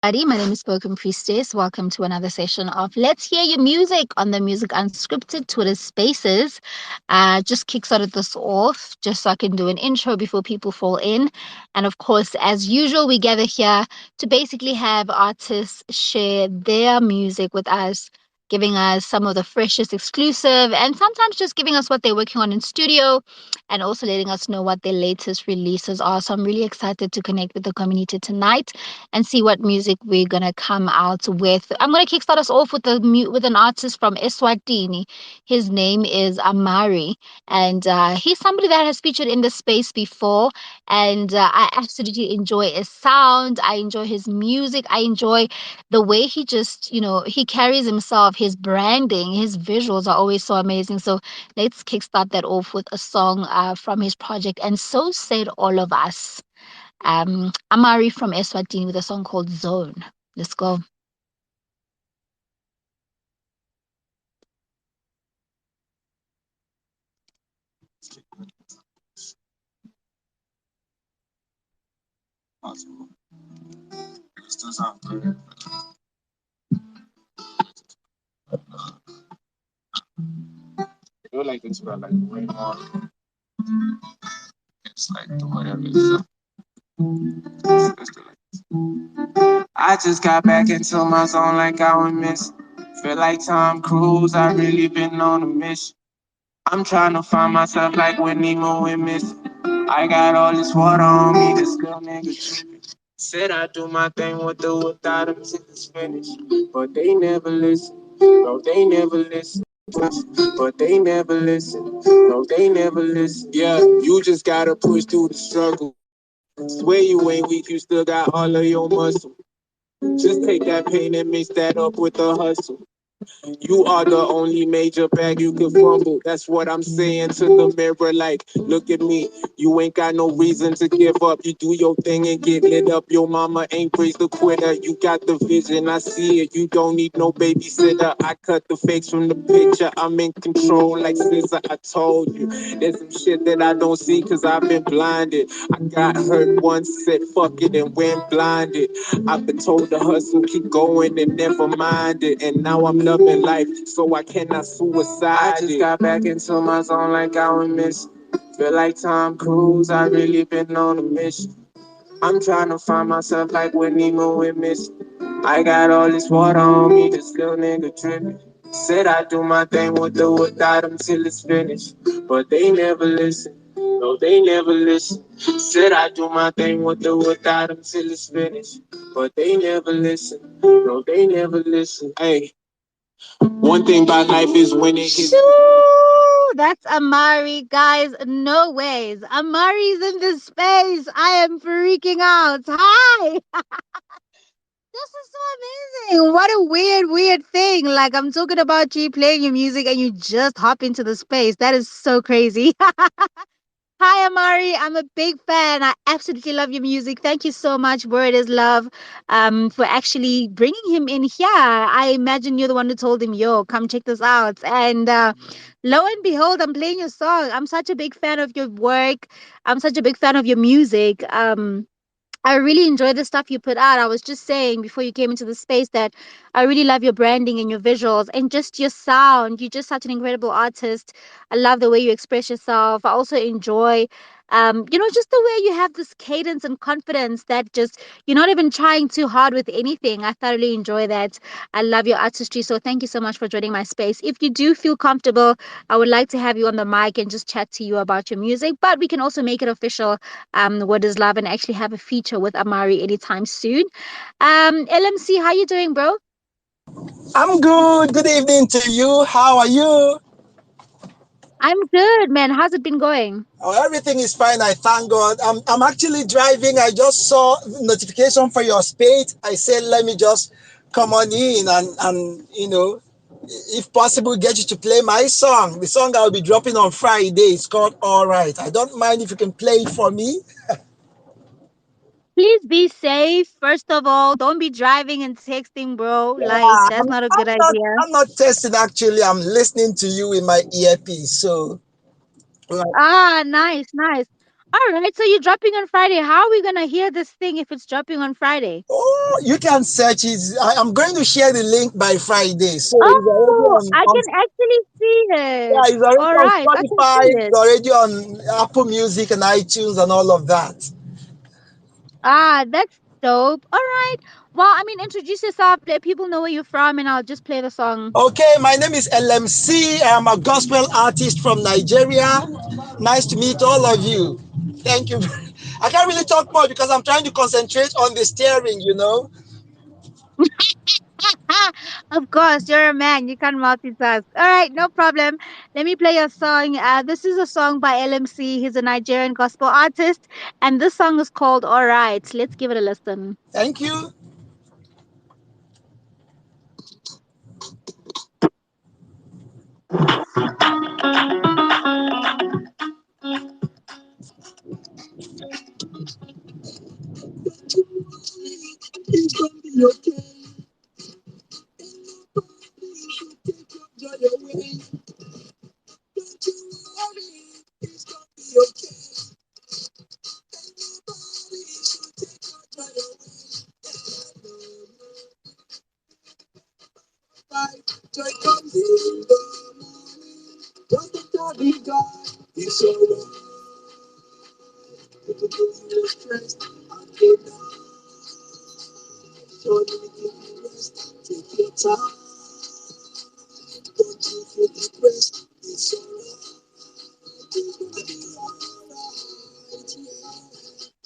everybody. My name is Spoken Priestess. Welcome to another session of Let's Hear Your Music on the Music Unscripted Twitter Spaces. Just kickstarted this off just so I can do an intro before people fall in. And of course, as usual, we gather here to basically have artists share their music with us, giving us some of the freshest exclusive and sometimes just giving us what they're working on in studio and also letting us know what their latest releases are. So I'm really excited to connect with the community tonight and see what music we're gonna come out with. I'm gonna kickstart us off with with an artist from Eswatini. His name is Amari, and he's somebody that has featured in the space before. And I absolutely enjoy his sound. I enjoy his music. I enjoy the way he just, he carries himself. His branding, his visuals are always so amazing. So let's kickstart that off with a song from his project. And so said all of us. Amari from Eswatini with a song called Zone. Let's go. I just got back into my zone like I was missing. Feel like Tom Cruise, I really been on a mission. I'm trying to find myself like when Nemo went missing. I got all this water on me, this little nigga tripping. Said I do my thing with the without them till it's finished. But they never listen. No, they never listen. But they never listen. No, they never listen. Yeah, you just gotta push through the struggle. Swear you ain't weak, you still got all of your muscle. Just take that pain and mix that up with the hustle. You are the only major bag you can fumble. That's what I'm saying to the mirror. Like, look at me. You ain't got no reason to give up. You do your thing and get lit up. Your mama ain't raised the quitter. You got the vision. I see it. You don't need no babysitter. I cut the fakes from the picture. I'm in control like Scissor. I told you. There's some shit that I don't see because I've been blinded. I got hurt once, said fuck it and went blinded. I've been told to hustle, keep going and never mind it. And now I'm loving life, so I cannot suicide. I just got back into my zone like I was missing. Feel like Tom Cruise, I really been on a mission. I'm trying to find myself like when Nemo went missing. I got all this water on me, this little nigga tripping. Said I do my thing with the without them till it's finished. But they never listen. No, they never listen. Said I do my thing with the without them till it's finished. But they never listen. No, they never listen. Hey, one thing about life is when it gets. Shoo! That's Amari, guys. No ways. Amari's in this space. I am freaking out. Hi. This is so amazing. What a weird thing. Like, I'm talking about you playing your music and you just hop into the space. That is so crazy. Hi, Amari. I'm a big fan. I absolutely love your music. Thank you so much, Word is Love, for actually bringing him in here. I imagine you're the one who told him, yo, come check this out. And lo and behold, I'm playing your song. I'm such a big fan of your work. I'm such a big fan of your music. I really enjoy the stuff you put out. I was just saying before you came into the space that I really love your branding and your visuals and just your sound. You're just such an incredible artist. I love the way you express yourself. I also enjoy, just the way you have this cadence and confidence that just you're not even trying too hard with anything. I thoroughly enjoy that. I love your artistry. So thank you so much for joining my space. If you do feel comfortable, I would like to have you on the mic and just chat to you about your music. But we can also make it official, what is love, and actually have a feature with Amari anytime soon. LMC, how you doing, bro? I'm good. Good evening to you. How are you? I'm good, man. How's it been going? Oh, everything is fine. I thank God. I'm actually driving. I just saw notification for your space. I said, let me just come on in and if possible, get you to play my song. The song I'll be dropping on Friday. It's called All Right. I don't mind if you can play it for me. Please be safe. First of all, don't be driving and texting, bro. Like, Yeah, that's not a I'm good not. idea. I'm not testing. Actually, I'm listening to you in my earpiece. So, like, Ah, nice, nice. All right, so you're dropping on Friday. How are we gonna hear this thing if it's dropping on Friday? Oh, you can search it. I'm going to share the link by Friday. So it's already Oh, I on can actually see yeah, it. it's already All on right, I can Spotify, see it's it. already on Apple Music and iTunes and all of that. Ah, that's dope. All right. Well, I mean, introduce yourself, let people know where you're from, and I'll just play the song. Okay, my name is LMC. I'm a gospel artist from Nigeria. Nice to meet all of you. Thank you. I can't really talk much because I'm trying to concentrate on the steering, you know. Of course, you're a man. You can multitask. All right, no problem. Let me play a song. This is a song by LMC. He's a Nigerian gospel artist, and this song is called All Right. Let's give it a listen. Thank you. It's gonna be okay. Take your joy away. Don't you worry. It's gonna be okay. Take your joy away. Joy comes in the morning. Just a God in God. It's alright. People do you stress. And they know. So let me give you rest. Take your time. Don't you feel depressed. It's alright.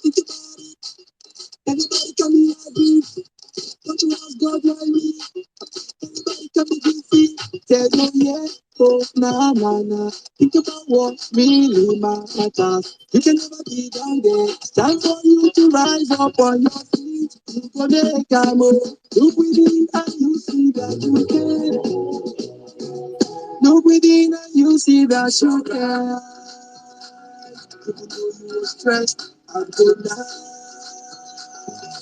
Think about it. Everybody can be happy. Don't you ask God why me? Everybody can be goofy. Tell them yeah. Oh, nah, nah, nah. Think about what really matters. You can never be down there. It's time for you to rise up on your feet. You go there, come on. Look within and you see that you can. Look within and you see that you can. Even though you were stressed, I'm good now.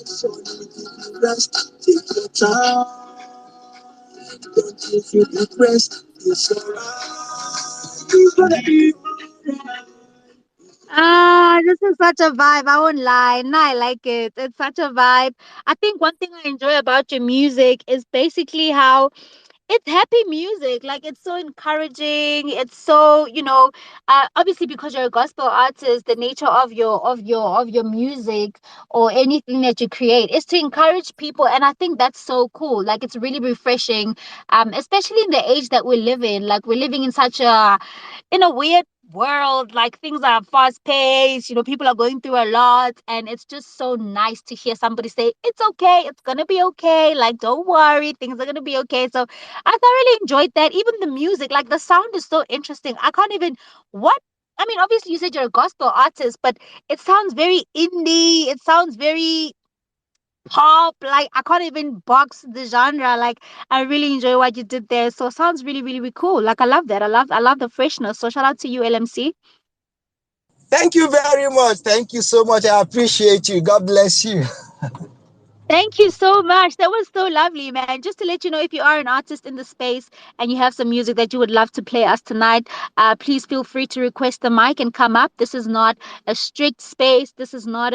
So you give me rest. Take your time. Don't you feel depressed? It's alright. It's gonna be Ah, this is such a vibe. I won't lie. No, I like it. It's such a vibe. I think one thing I enjoy about your music is basically how it's happy music. Like it's so encouraging. It's so, obviously because you're a gospel artist, the nature of your music or anything that you create is to encourage people. And I think that's so cool. Like it's really refreshing. Especially in the age that we live in. Like we're living in such a in a weird world, like things are fast paced, people are going through a lot, and it's just so nice to hear somebody say it's okay, it's gonna be okay, like don't worry, things are gonna be okay. So I thoroughly enjoyed that. Even the music, like the sound is so interesting. I can't even what I mean, obviously you said you're a gospel artist, but it sounds very indie, it sounds very pop, like I can't even box the genre. Like I really enjoy what you did there, so it sounds really really, really cool. Like I love that. I love the freshness. So shout out to you, LMC. Thank you very much. Thank you so much. I appreciate you. God bless you. Thank you so much. That was so lovely, man. Just to let you know, if you are an artist in the space and you have some music that you would love to play us tonight, please feel free to request the mic and come up. This is not a strict space. This is not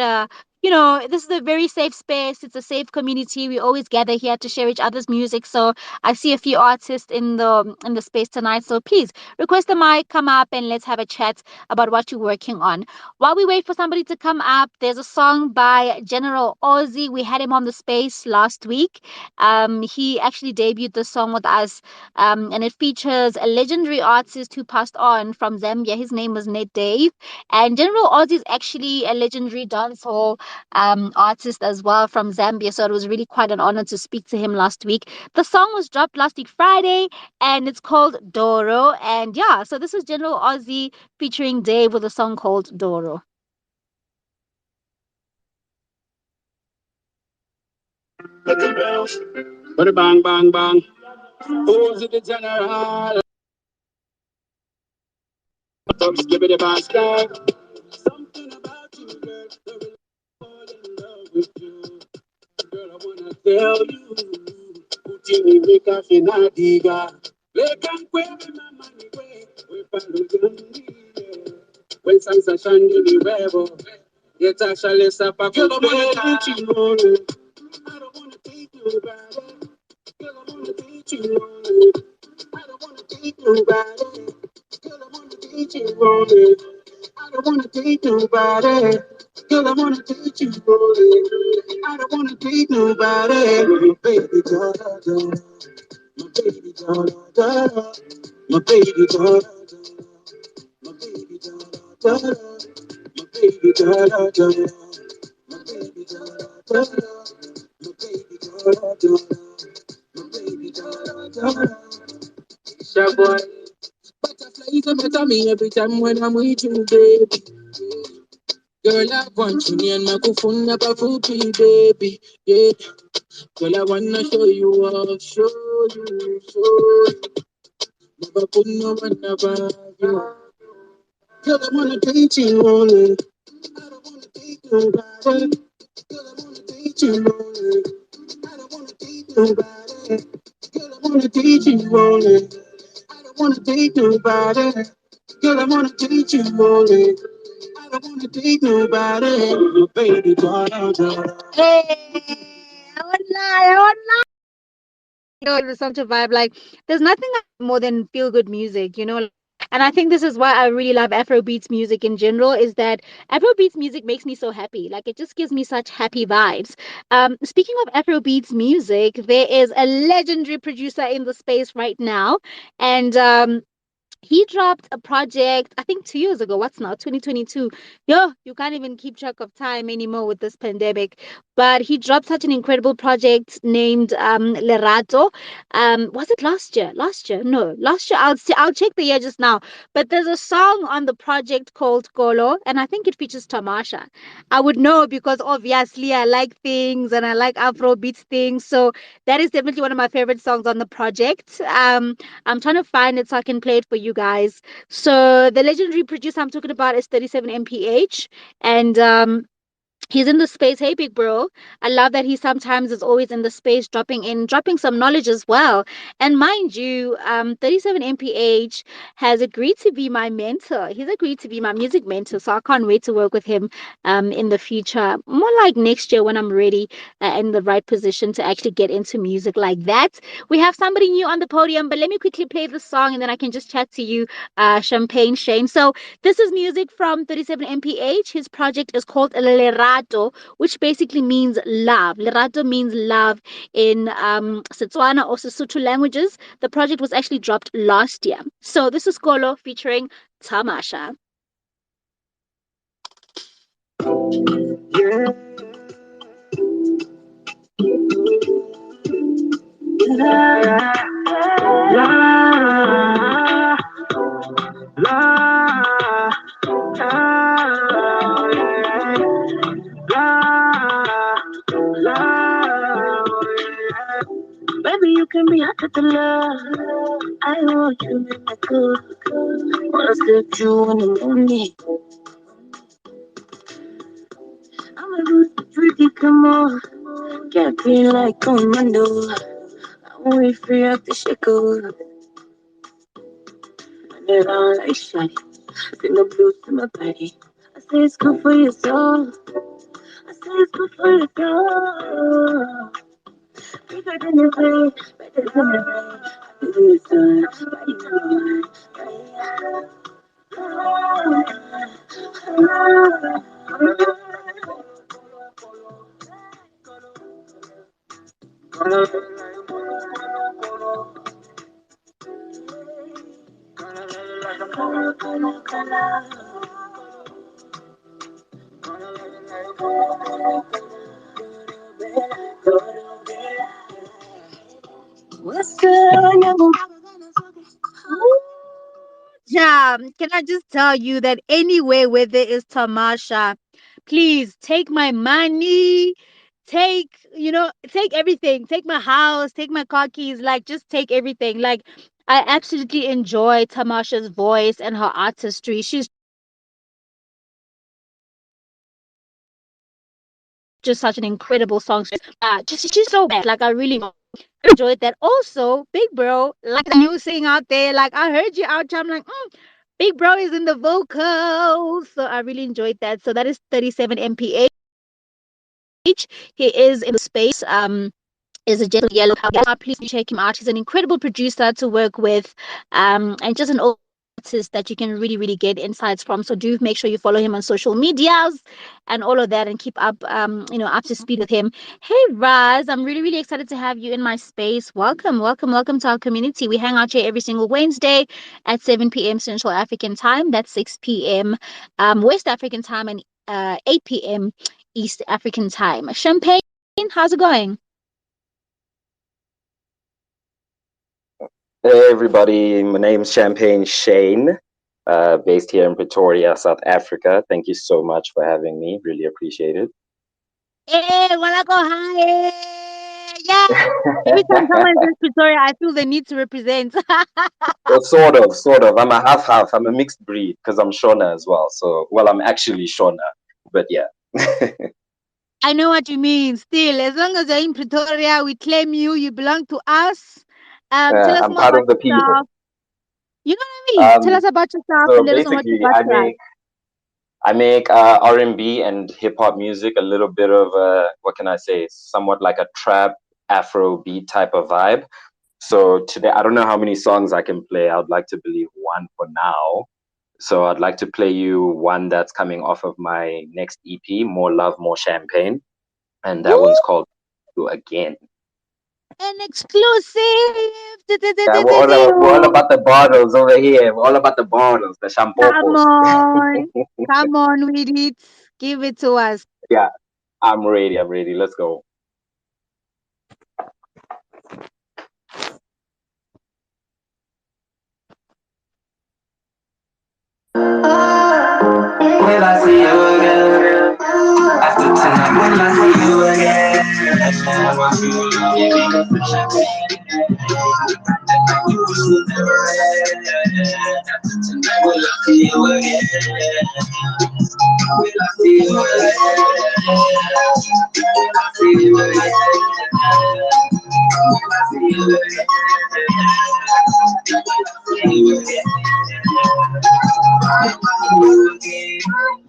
this is a very safe space. It's a safe community. We always gather here to share each other's music. So I see a few artists in the space tonight. So please request the mic, come up, and let's have a chat about what you're working on. While we wait for somebody to come up, there's a song by General Ozzy. We had him on the space last week. He actually debuted the song with us, and it features a legendary artist who passed on from Zambia. His name was Ned Dave. And General Ozzy is actually a legendary dancehall artist as well from Zambia. So it was really quite an honor to speak to him last week. The song was dropped last week, Friday, and it's called Doro. And yeah, so this is General Ozzy featuring Dave with a song called Doro. The bells, but bang bang bang. Who's the general? Give it a bastard. Something about you, girl. I really fall in love with you. Girl, I wanna tell you. Put you in the cafe, na diga. They can quit my money way. We find the gun, When some session you be rebel, yet actually stop a good boy. I don't wanna take nobody. Girl, I wanna date you only. I don't wanna date nobody. Girl, I wanna date you only. I don't wanna date nobody. Girl, I wanna date you only. I don't wanna date nobody. My baby, da da da. My baby, da da da. My baby, da da da. My baby, da da da. My baby, da da da. My baby, da da da. My baby, da da da. My baby, da da da. Shy boy. Butterflies on my tummy every time when I'm with you, baby. Girl, I want you near my kufu never fupi, baby. Yeah. Girl, I wanna show you off, show you. Never put no one above you. Girl, I wanna date you only. I don't wanna date nobody. Girl, I wanna date you only. I don't wanna date nobody. Girl, I wanna date you only. I don't wanna date nobody. Girl, I wanna date you only. I don't wanna date nobody. Baby, Hey, I won't lie, I won't lie. It was such a vibe. Like, there's nothing more than feel good music, you know. And I think this is why I really love Afrobeats music in general, is that Afrobeats music makes me so happy. Like, it just gives me such happy vibes. Speaking of Afrobeats music, there is a legendary producer in the space right now. And he dropped a project, I think 2 years ago. What's now? 2022. Yo, you can't even keep track of time anymore with this pandemic. But he dropped such an incredible project named Lerato. Was it last year? Last year? No, last year. I'll check the year just now. But there's a song on the project called Kolo, and I think it features Tamasha. I would know because obviously I like things and I like Afro beats things. So that is definitely one of my favorite songs on the project. I'm trying to find it so I can play it for you guys. So the legendary producer I'm talking about is 37 MPH, and he's in the space. Hey, big bro. I love that he sometimes is always in the space, dropping some knowledge as well. And mind you, 37 MPH has agreed to be my mentor. He's agreed to be my music mentor. So I can't wait to work with him in the future. More like next year when I'm ready in the right position to actually get into music like that. We have somebody new on the podium, but let me quickly play the song and then I can just chat to you, Champagne Shane. So this is music from 37 MPH. His project is called Lerato, which basically means love. Lerato means love in Setswana or Sesotho languages. The project was actually dropped last year. So this is Kolo featuring Tamasha. Yeah. La, la, la, la. Baby, you can be hot to love. I want you in the good. Wanna get you in the morning. I'm a good freaky, come on. Can't be like commando. I want you free up the shackles. And it all like shiny. Bring the blues to my body. I say it's good for your soul. I say it's good for your soul. Bigger than the rain, better than the rain. I do the sun, what's good? Yeah, can I just tell you that anywhere where there is Tamasha, please take my money, take everything, take my house, take my car keys, like just take everything. Like I absolutely enjoy Tamasha's voice and her artistry. She's just such an incredible songstress. Just she's so bad. Like I really enjoyed that. Also, Big Bro, like the new thing out there. Like I heard you out. I'm like, Big Bro is in the vocals. So I really enjoyed that. So that is 37 mph. He is in the space. Is a gentle yellow power. Please do check him out. He's an incredible producer to work with, and just an artist that you can really, really get insights from. So do make sure you follow him on social medias and all of that, and keep up, up to speed with him. Hey, Raz, I'm really, really excited to have you in my space. Welcome, welcome, welcome to our community. We hang out here every single Wednesday at 7 p.m. Central African time. That's 6 p.m. West African time, and 8 p.m. East African time. Champagne, how's it going? Hey everybody, my name's Champagne Shane, based here in Pretoria, South Africa. Thank you so much for having me. Really appreciate it. Hey, wanna go high? Yeah. Every time someone says Pretoria, I feel the need to represent. Well, sort of. I'm a half-half. I'm a mixed breed because I'm Shona as well. So, well, I'm actually Shona, but yeah. I know what you mean. Still, as long as you're in Pretoria, we claim you. You belong to us. Tell us I'm more part about of the people. yourself. You know what I mean? Tell us about yourself So and let us know what you basically, got to us. I make R&B and hip hop music, a little bit of what can I say, somewhat like a trap Afro beat type of vibe. So today, I don't know how many songs I can play. I would like to believe one for now. So I'd like to play you one that's coming off of my next EP, More Love, More Champagne. And that Woo! one's called Do Again. An exclusive. Yeah, we're all about the bottles over here. We're all about the bottles, the Come shampoos. on. Come on with it. Give it to us. Yeah, I'm ready. I'm ready. Let's go. Will I see you again? After tonight, will I see you again? I want you to love me because the champagne. Tonight you will never end. After tonight, will I see you again? Will I see you again? Will I see you again? Will I see you again? Will I see you again?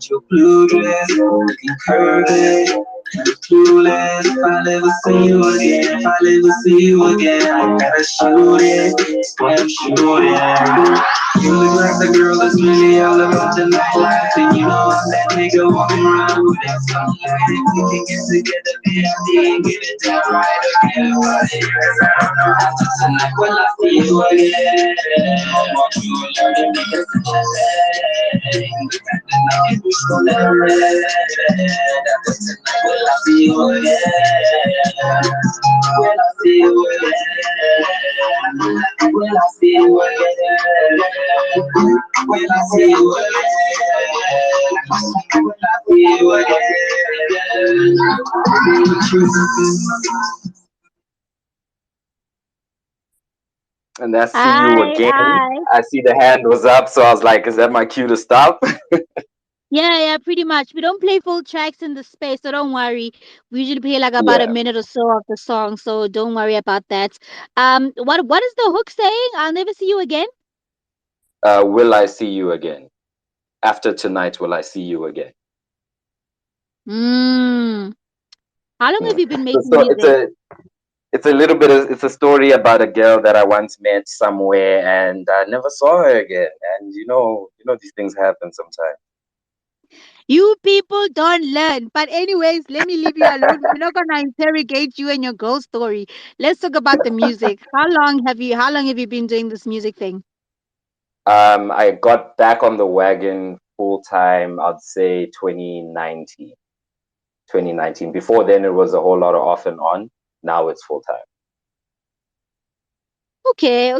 Your blue dress, looking curvy, clueless. If I'll ever see you again, if I'll ever see you again, I gotta shoot it, slam shoot it. You look like the girl that's really all about the nightlife, and you know I'm that nigga walking around with that sunlight. We can get together, BFD, and get it down right again. But here's I don't know how to tonight. Will I see you again? I want you to learn to make it such a thing. The fact that now you wish for never end. After tonight, will I see you again? Will I see you again? Will I see you again? Will I see you again? Will I see you again? And that's see you again. I see the hand was up, so I was like, is that my cue to stop? Yeah, pretty much. We don't play full tracks in the space, so don't worry. We usually play like about a minute or so of the song, so don't worry about that. What is the hook saying? I'll never see you again. Will I see you again? After tonight, will I see you again? How long have you been making music? It's a little bit of, it's a story about a girl that I once met somewhere and I never saw her again. And you know these things happen sometimes. You people don't learn. But anyways, let me leave you alone. We're not gonna interrogate you and your girl story. Let's talk about the music. How long have you been doing this music thing? I got back on the wagon full time, I'd say 2019. 2019. Before then it was a whole lot of off and on. Now it's full time. Okay.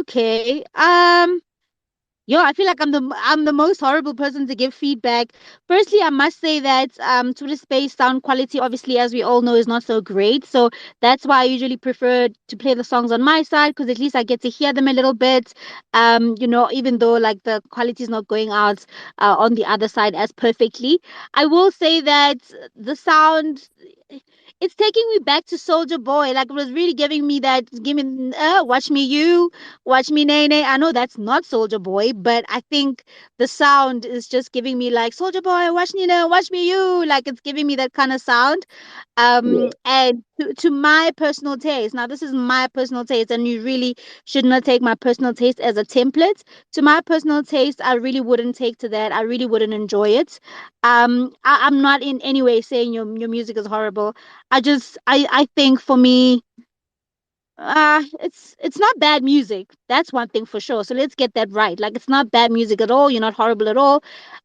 I feel like I'm the most horrible person to give feedback. Firstly, I must say that Twitter Space sound quality, obviously, as we all know, is not so great. So that's why I usually prefer to play the songs on my side because at least I get to hear them a little bit. Even though like the quality is not going out on the other side as perfectly. I will say that the sound it's taking me back to Soldier Boy. Like it was really giving me that, give me, watch me you, watch me Nene. I know that's not Soldier Boy, but I think the sound is just giving me like Soldier Boy, watch me now, watch me you. Like it's giving me that kind of sound. Yeah. And to my personal taste, now this is my personal taste, and you really should not take my personal taste as a template. To my personal taste, I really wouldn't take to that. I really wouldn't enjoy it. I'm not in any way saying your music is horrible. I think for me, it's not bad music. That's one thing for sure. So let's get that right. Like it's not bad music at all. You're not horrible at all.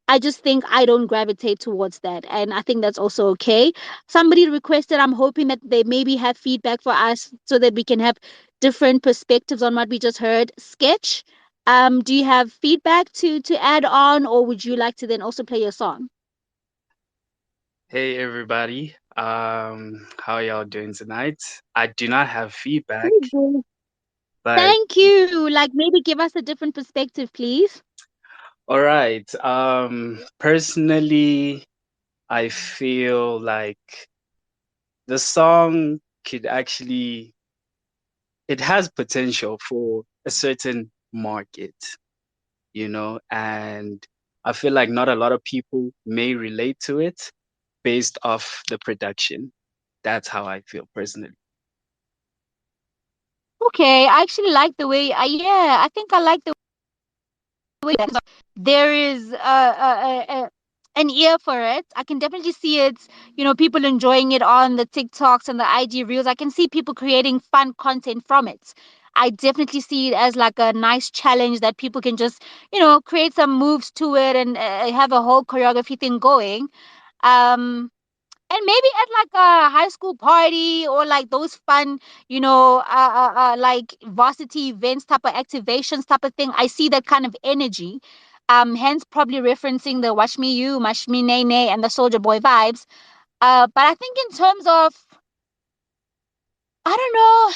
I just think I don't gravitate towards that, and I think that's also okay. Somebody requested. I'm hoping that they maybe have feedback for us so that we can have different perspectives on what we just heard. Sketch. Do you have feedback to add on, or would you like to then also play your song? Hey everybody, how y'all doing tonight? I do not have feedback, Mhm. but Thank you. Like maybe give us a different perspective, please. all right. Personally, I feel like the song could actually, it has potential for a certain market, and I feel like not a lot of people may relate to it based off the production. That's how I feel personally. Okay, I actually like the way. Yeah, I think I like the way that there is an ear for it. I can definitely see it. People enjoying it on the TikToks and the IG reels. I can see people creating fun content from it. I definitely see it as like a nice challenge that people can just, create some moves to it and have a whole choreography thing going. Um, and maybe at like a high school party or like those fun, like varsity events type of activations type of thing. I see that kind of energy. Hence probably referencing the Watch Me You, Watch Me Nay Nay and the Soldier Boy vibes. But I think in terms of, I don't know.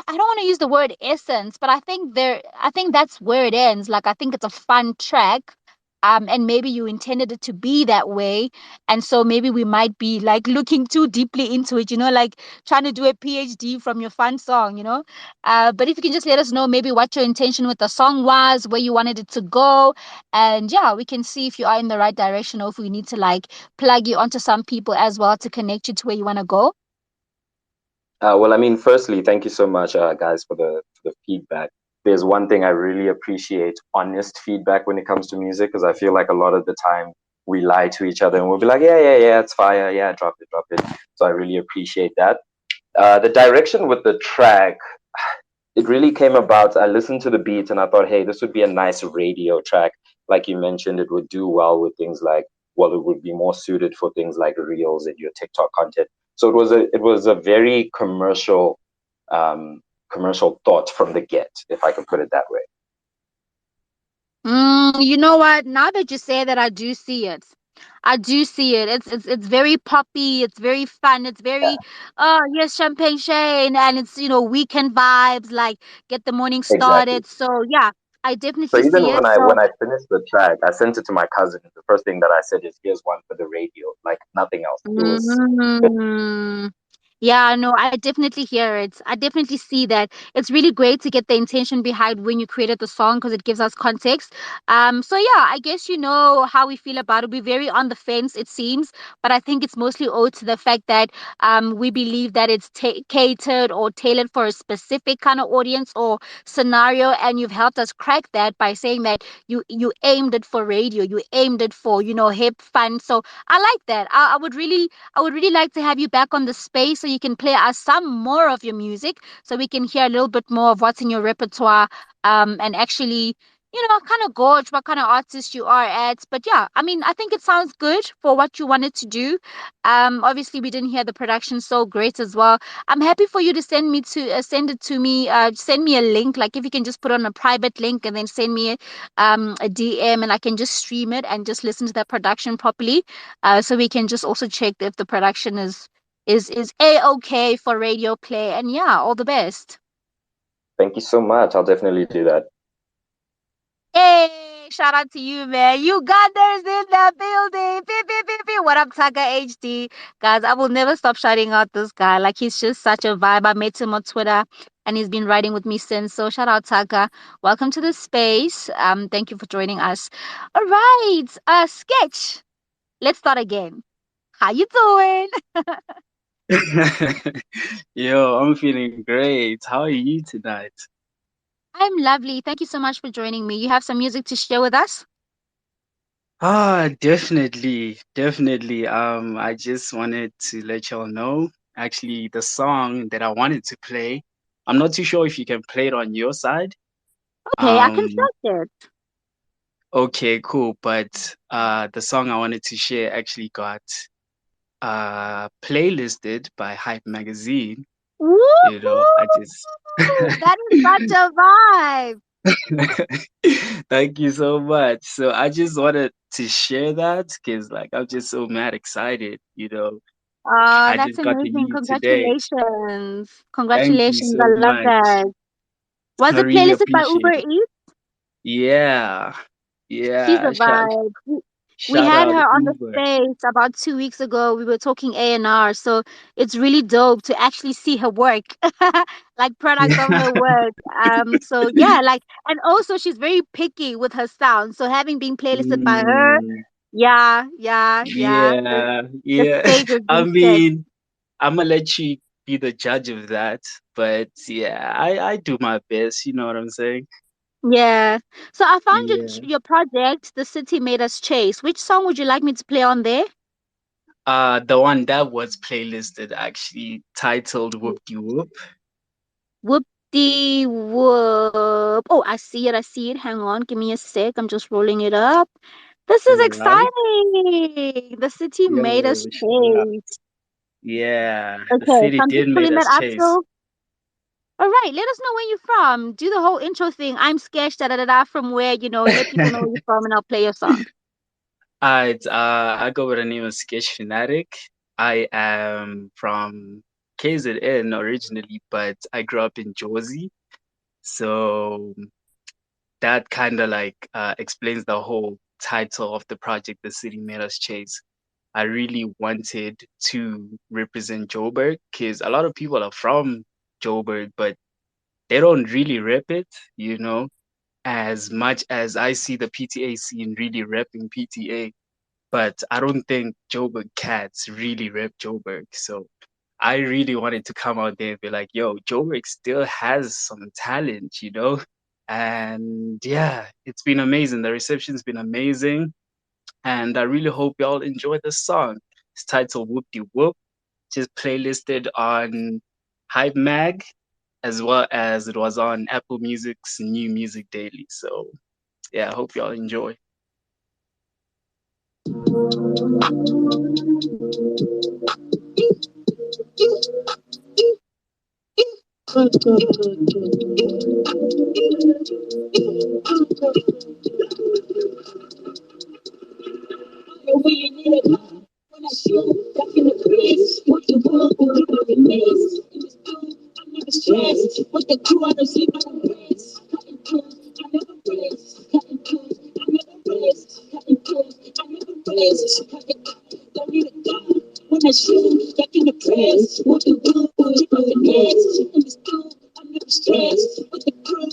I don't want to use the word essence, but I think that's where it ends. Like I think it's a fun track. And maybe you intended it to be that way. And so maybe we might be like looking too deeply into it, like trying to do a PhD from your fun song. But if you can just let us know maybe what your intention with the song was, where you wanted it to go. And yeah, we can see if you are in the right direction or if we need to like plug you onto some people as well to connect you to where you want to go. Well, I mean, firstly, thank you so much, guys, for the feedback. There's one thing I really appreciate: honest feedback when it comes to music, because I feel like a lot of the time we lie to each other and we'll be like, yeah, yeah, yeah, it's fire, yeah, drop it, drop it. So I really appreciate that. The direction with the track, it really came about. I listened to the beat and I thought, hey, this would be a nice radio track. Like you mentioned, it would do well with things like, well, it would be more suited for things like reels and your TikTok content. So it was a very commercial thought from the get, if I can put it that way. You know what? Now that you say that, I do see it. I do see it. It's very poppy. It's very fun. It's Yeah, very yes, champagne Shane, and it's weekend vibes. Like get the morning exactly. started. So yeah, I So definitely even see when it. I So when I finished the track, I sent it to my cousin. The first thing that I said is, "Here's one for the radio." Like nothing else. It was. mm, yeah, no, I definitely hear it. I definitely see that. It's really great to get the intention behind when you created the song because it gives us context. So yeah, I guess you know how we feel about it. We're very on the fence, it seems, but I think it's mostly owed to the fact that we believe that it's catered or tailored for a specific kind of audience or scenario, and you've helped us crack that by saying that you aimed it for radio, you aimed it for hip fun. So I like that. I would really like to have you back on the space so you can play us some more of your music so we can hear a little bit more of what's in your repertoire, and actually, kind of gauge what kind of artist you are at. But yeah, I mean, I think it sounds good for what you wanted to do. Obviously, we didn't hear the production so great as well. I'm happy for you to send it to me. Send me a link, like if you can just put on a private link and then send me a DM, and I can just stream it and just listen to that production properly, so we can just also check if the production is a-okay for radio play. And yeah, all the best. Thank you so much. I'll definitely do that. Hey, big shout out to you, man. Uganders in the building. Beep, beep, beep, beep. What up, Taka HD? Guys, I will never stop shouting out this guy. Like, he's just such a vibe. I met him on Twitter and he's been writing with me since. So, shout out, Taka. Welcome to the space. Thank you for joining us. All right. Sketch. Let's start again. How you doing? Yo, I'm feeling great. How are you tonight? I'm lovely. Thank you so much for joining me. You have some music to share with us? Definitely, definitely. I just wanted to let y'all know, actually, the song that I wanted to play. I'm not too sure if you can play it on your side. Okay, I can Um, start it. okay, cool. But the song I wanted to share actually got playlisted by Hype Magazine. You know, I just Woohoo! That is such a vibe. Thank you so much. So I just wanted to share that because like I'm just so mad excited, you know. Oh, I that's just got the amazing. news today. Congratulations. Thank you Congratulations. I so love much. that. Was I it really playlisted by Uber appreciate it. Eats? Yeah. She's a Yeah. vibe. We Shout had out her on the Uber. space about 2 weeks ago. We were talking A&R, so it's really dope to actually see her work, like product of her work. So yeah, like, and also she's very picky with her sound. So having been playlisted by her, Mm, yeah, yeah, yeah. yeah, The yeah. stage has I been set. mean, I'm gonna let you be the judge of that, but yeah, I do my best. You know what I'm saying? Yeah. So I found Yeah. your project, The City Made Us Chase. Which song would you like me to play on there? The one that was playlisted actually titled Whoop De Whoop. Whoop de whoop. Oh, I see it. I see it. Hang on. Give me a sec. I'm just rolling it up. This is Right? exciting. The city made us Yo, shout out. chase. Yeah, the Okay, so city I'm did just made pulling that us up. chase. So, all right, let us know where you're from. Do the whole intro thing. I'm sketched, da da da da, from where, let people know where you're from, and I'll play your song. I go by the name of Sketch Fanatic. I am from KZN originally, but I grew up in Jersey. So that kind of like explains the whole title of the project, The City Made Us Chase. I really wanted to represent Joburg because a lot of people are from Joburg, but they don't really rep it, you know, as much as I see the PTA scene really repping PTA. But I don't think Joburg cats really rep Joburg. So I really wanted to come out there and be like, yo, Joburg still has some talent, you know? And yeah, it's been amazing. The reception's been amazing. And I really hope y'all enjoy the song. It's titled Whoop De Whoop, just playlisted on Hype Mag, as well as it was on Apple Music's New Music Daily. So yeah, I hope y'all enjoy. When I shoot, back in the place, what the world will do with me. In this blue, I'm never stressed. With the crew, I don't sleep, I don't rest. Cutting close, I never rest. Cutting close, I never rest. Cutting close, I never rest. Cutting don't need a gun. When I shoot, back in the press, what the world will do with me. In this blue, I'm never stressed. With the crew,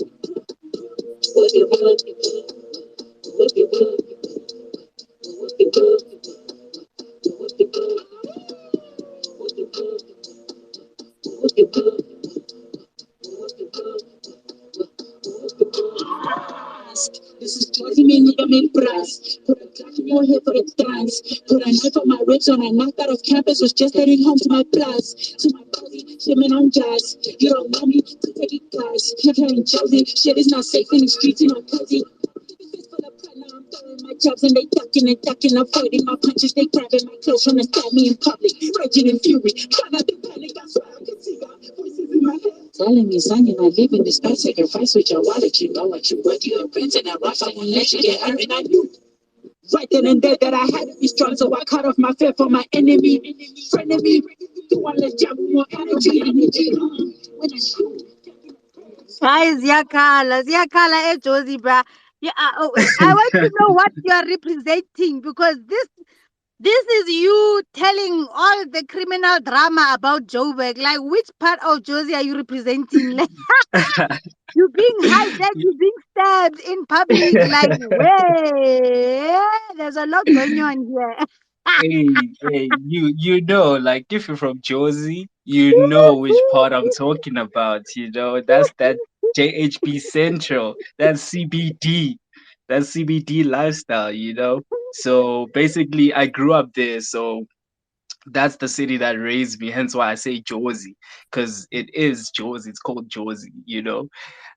what the world, what the world, what the world, what the world. This is causing me need a main price. Put a clock in your head for the dance. Put a knife on my ribs when I knocked out of campus. Was just heading home to my class. To my body, swimming on jazz. You don't know me, to take it class. You're carrying Josie. Shit is not safe in the streets, you know, cozy. Full of pride, now I'm throwing my jabs and they ducking, avoiding my punches. They grabbing my clothes, trying to stab me in public. Raging in fury, trying not to panic. I swear I can see your voices in my head. Telling me, son, you're not living this bad sacrifice with your wallet. You know what you worth. You're renting a rough. I won't let you get hurt. And I knew right then and there that I had to be strong. So I cut off my fear for my enemy. Frenemy. You want to jump more energy. When I shoot. Guys, ziyakhala eJozi, bruh. Yeah, I want to know what you are representing, because this is you telling all the criminal drama about Joburg. Like, which part of Josie are you representing? Like, you being hijacked, you being stabbed in public. Like, way, there's a lot going on here. Hey, you know, like if you're from Jersey, you know which part I'm talking about, you know. That's that JHP Central, that's CBD, that's CBD lifestyle, you know. So basically I grew up there, so that's the city that raised me, hence why I say Jersey, because it is Jersey, it's called Jersey, you know.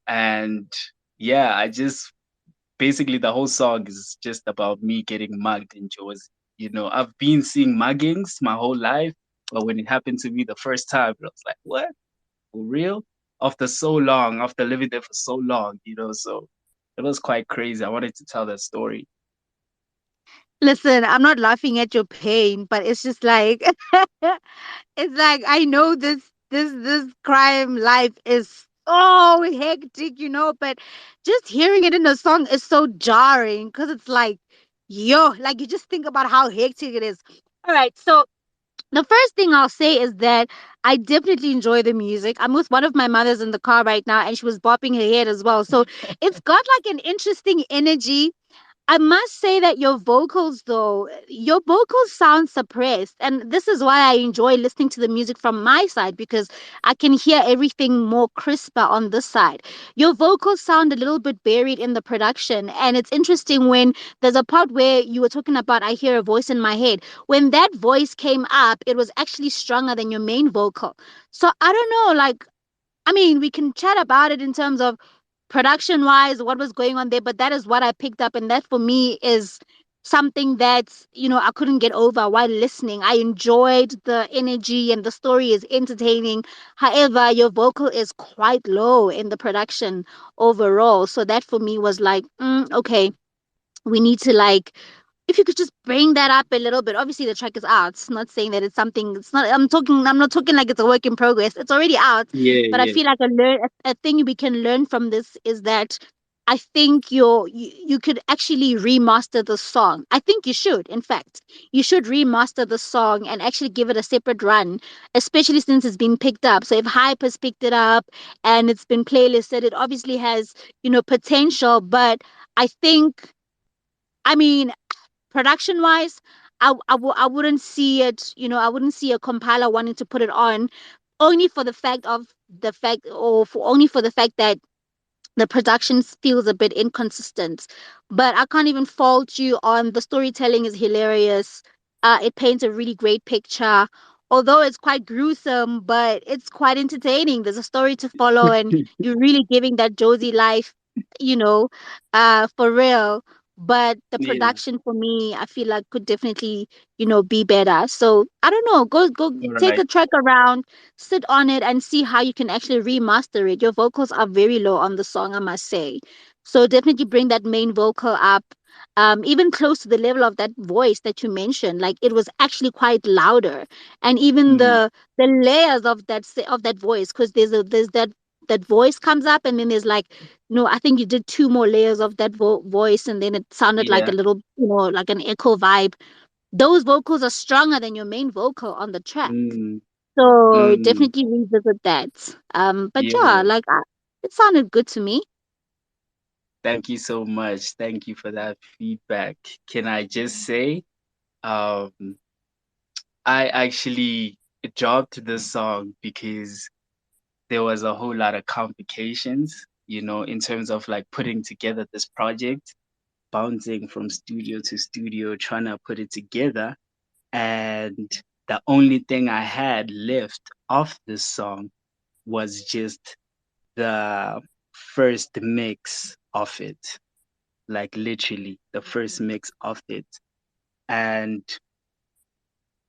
And yeah, I just basically the whole song is just about me getting mugged in Jersey. You know, I've been seeing muggings my whole life, but when it happened to me the first time, I was like, "What? For real?" After so long, after living there for so long, you know, so it was quite crazy. I wanted to tell that story. Listen, I'm not laughing at your pain, but it's just like it's like I know this crime life is so hectic, but just hearing it in a song is so jarring, because it's like, yo, like you just think about how hectic it is. All right, so the first thing I'll say is that I definitely enjoy the music. I'm with one of my mothers in the car right now, and she was bopping her head as well. So it's got like an interesting energy. I must say that your vocals, though, your vocals sound suppressed. And this is why I enjoy listening to the music from my side, because I can hear everything more crisper on this side. Your vocals sound a little bit buried in the production. And it's interesting when there's a part where you were talking about, I hear a voice in my head. When that voice came up, it was actually stronger than your main vocal. So I don't know, like, I mean, we can chat about it in terms of production wise, what was going on there, but that is what I picked up. And that for me is something that, I couldn't get over while listening. I enjoyed the energy and the story is entertaining. However, your vocal is quite low in the production overall. So that for me was like, okay, we need to like, if you could just bring that up a little bit. Obviously the track is out. It's not saying that it's something, it's not, I'm not talking like it's a work in progress. It's already out. Yeah, But I yeah. feel like a thing we can learn from this is that I think you could actually remaster the song. I think you should, in fact. You should remaster the song and actually give it a separate run, especially since it's been picked up. So if Hype has picked it up and it's been playlisted, it obviously has, potential. But I think, I mean, production wise, I wouldn't see it, I wouldn't see a compiler wanting to put it on, only for the fact of the fact, or for only for the fact that the production feels a bit inconsistent. But I can't even fault you on the storytelling is hilarious. It paints a really great picture. Although it's quite gruesome, but it's quite entertaining. There's a story to follow, and you're really giving that Josie life, you know, for real. But the Yeah. production for me, I feel like could definitely, be better. So I don't know. Go All take right. a track around, sit on it, and see how you can actually remaster it. Your vocals are very low on the song, I must say. So definitely bring that main vocal up, even close to the level of that voice that you mentioned. Like, it was actually quite louder, and even Mm, the layers of of that voice, because there's that voice comes up, and then there's like, no, I think you did two more layers of that voice, and then it sounded like a yeah. little, like an echo vibe. Those vocals are stronger than your main vocal on the track. Mm, So mm, definitely revisit that. But yeah, yeah. like, it sounded good to me. Thank you so much. Thank you for that feedback. Can I just say, um, I actually dropped this song because there was a whole lot of complications, you know, in terms of like putting together this project, bouncing from studio to studio, trying to put it together. And the only thing I had left of this song was just the first mix of it, like literally the first mix of it. And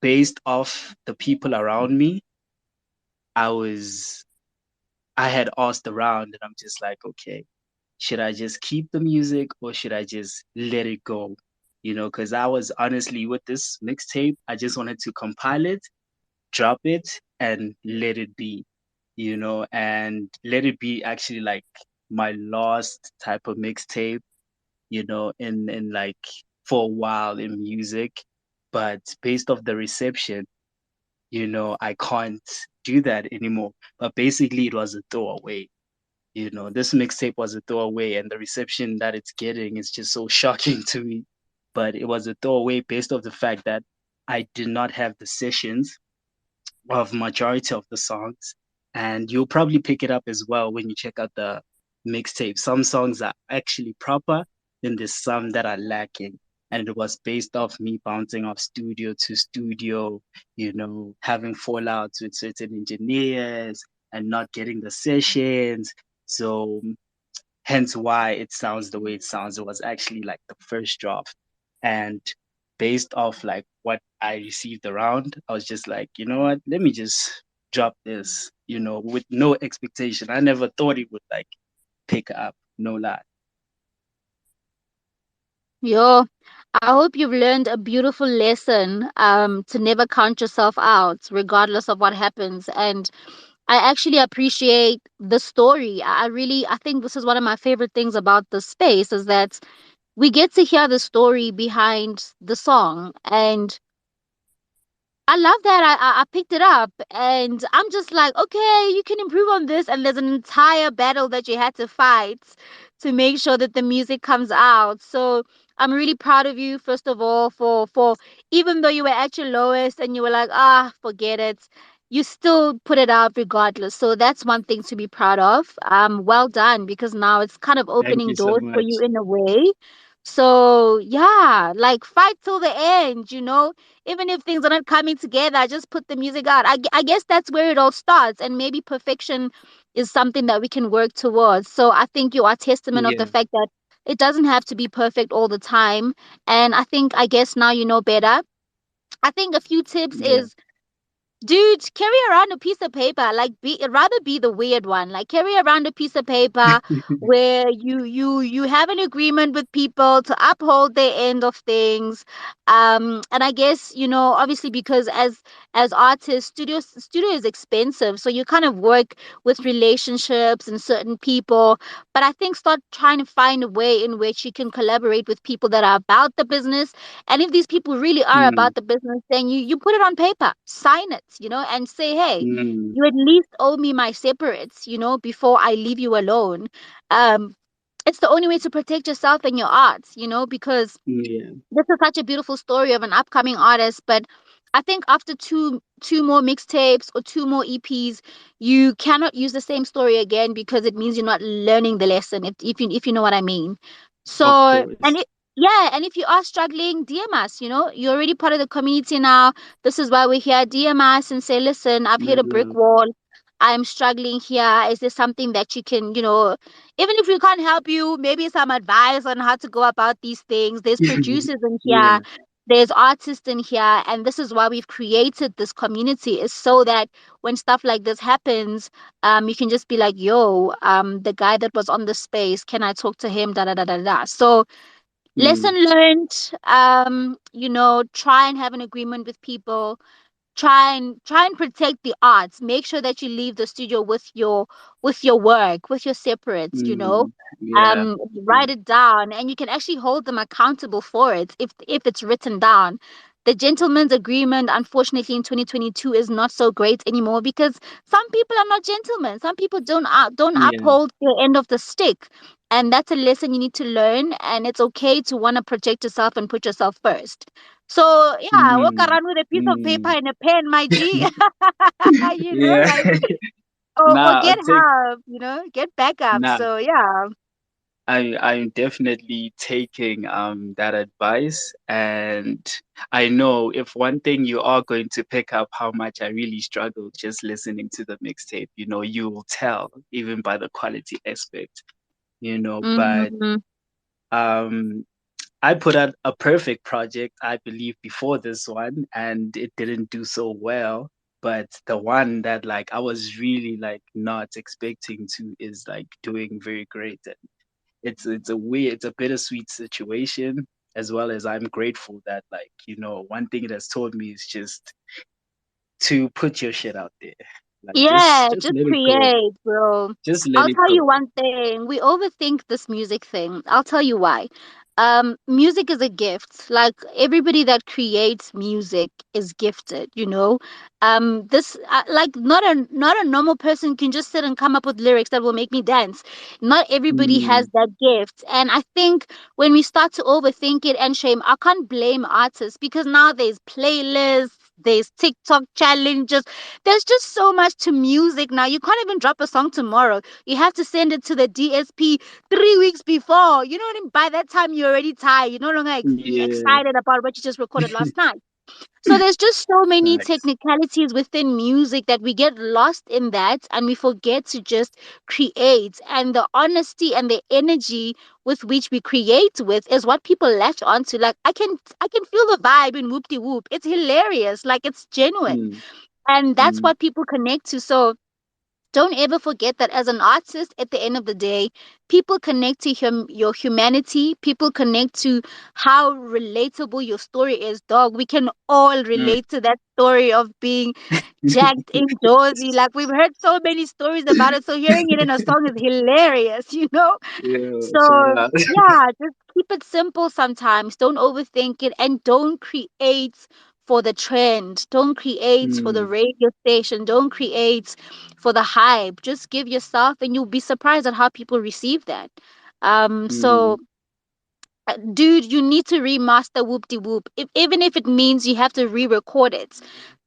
based off the people around me, I was I had asked around and I'm just like, okay, should I just keep the music or should I just let it go? You know, because I was honestly with this mixtape, I just wanted to compile it, drop it, and let it be, you know, and let it be actually like my last type of mixtape. in like for a while in music, but based off the reception, I can't do that anymore. But basically, it was a throwaway. This mixtape was a throwaway, and the reception that it's getting is just so shocking to me. But it was a throwaway based off the fact that I did not have the sessions of majority of the songs, and you'll probably pick it up as well when you check out the mixtape. Some songs are actually proper, then there's some that are lacking. And it was based off me bouncing off studio to studio, having fallouts with certain engineers and not getting the sessions. So hence why it sounds the way it sounds. It was actually like the first draft. And based off like what I received around, I was just like, you know what, let me just drop this, with no expectation. I never thought it would like pick up, no lie. Yo, I hope you've learned a beautiful lesson to never count yourself out, regardless of what happens. And I actually appreciate the story. I think this is one of my favorite things about the space is that we get to hear the story behind the song. And I love that. I picked it up and I'm just like, okay, you can improve on this. And there's an entire battle that you had to fight to make sure that the music comes out. So I'm really proud of you, first of all, for even though you were at your lowest and you were like, forget it, you still put it out regardless. So that's one thing to be proud of. Well done, because now it's kind of Thank opening you so doors for you much. in a way. So yeah, like fight till the end. Even if things are not coming together, just put the music out. I guess that's where it all starts, and maybe perfection is something that we can work towards. So I think you are testament of the Yeah, fact that it doesn't have to be perfect all the time. And I guess now you know better. I think a few tips yeah. is, dude, carry around a piece of paper. Like, rather be the weird one. Like, carry around a piece of paper where you have an agreement with people to uphold their end of things. And I guess, obviously, because as artists, studio is expensive, so you kind of work with relationships and certain people. But I think start trying to find a way in which you can collaborate with people that are about the business, and if these people really are Mm, about the business, then you put it on paper, sign it, and say, hey, mm, you at least owe me my separates, before I leave you alone. Um, it's the only way to protect yourself and your art, because yeah, this is such a beautiful story of an upcoming artist. But I think after two more mixtapes or two more EPs, you cannot use the same story again, because it means you're not learning the lesson, if you know what I mean. of So, course. yeah, and if you are struggling, DM us. You're already part of the community now. This is why we're here. DM us and say, listen, I've hit a brick Mm, wall. I'm struggling here. Is there something that you can, even if we can't help you, maybe some advice on how to go about these things. There's producers in here, yeah, there's artists in here, and this is why we've created this community, is so that when stuff like this happens, you can just be like, yo, the guy that was on the space, can I talk to him? Da da da da da. So lesson mm, learned. Try and have an agreement with people. Try and protect the arts. Make sure that you leave the studio with your work, with your separates. mm, yeah, Write it down, and you can actually hold them accountable for it if it's written down. The gentleman's agreement, unfortunately, in 2022 is not so great anymore, because some people are not gentlemen. Some people don't yeah, uphold their end of the stick, and that's a lesson you need to learn. And it's okay to want to project yourself and put yourself first. So yeah, walk mm, around with a piece of paper mm, and a pen, my G. yeah. Like, or Nah, I get take help, get backup. nah. So yeah. I'm definitely taking that advice, and I know if one thing you are going to pick up how much I really struggled just listening to the mixtape, you will tell even by the quality aspect, but Mm-hmm. um I put out a perfect project, I believe, before this one, and it didn't do so well. But the one that like I was really like not expecting to is like doing very great. It's a bittersweet situation, as well as I'm grateful that like, one thing it has told me is just to put your shit out there. Like just Yeah, just just let it go. create, bro. Just let I'll it tell you go. one thing. We overthink this music thing. I'll tell you why. music is a gift. Like everybody that creates music is gifted, you know. This like not a normal person can just sit and come up with lyrics that will make me dance. Not everybody has Mm, that gift, and I think when we start to overthink it and shame, I can't blame artists because now there's playlists, there's TikTok challenges, there's just so much to music now. You can't even drop a song tomorrow. You have to send it to the DSP 3 weeks before. You know what I mean? By that time, you're already tired. You're no longer yeah, excited about what you just recorded last night. So there's just so many facts. technicalities within music that we get lost in that and we forget to just create. And the honesty and the energy with which we create with is what people latch onto. Like I can feel the vibe in Whoop De Whoop. It's hilarious. Like it's genuine. Mm, And that's mm, what people connect to. So don't ever forget that as an artist, at the end of the day, people connect to your humanity. People connect to how relatable your story is, dog. We can all mm. relate to that story of being jacked indorsy. Like we've heard so many stories about it. So hearing it in a song is hilarious, you know? Yeah, So shout out. yeah, just keep it simple sometimes. Don't overthink it and don't create for the trend. Don't create for the Mm, radio station. Don't create for the hype. Just give yourself and you'll be surprised at how people receive that. So mm, dude, you need to remaster Whoop De Whoop. Even if it means you have to re-record it.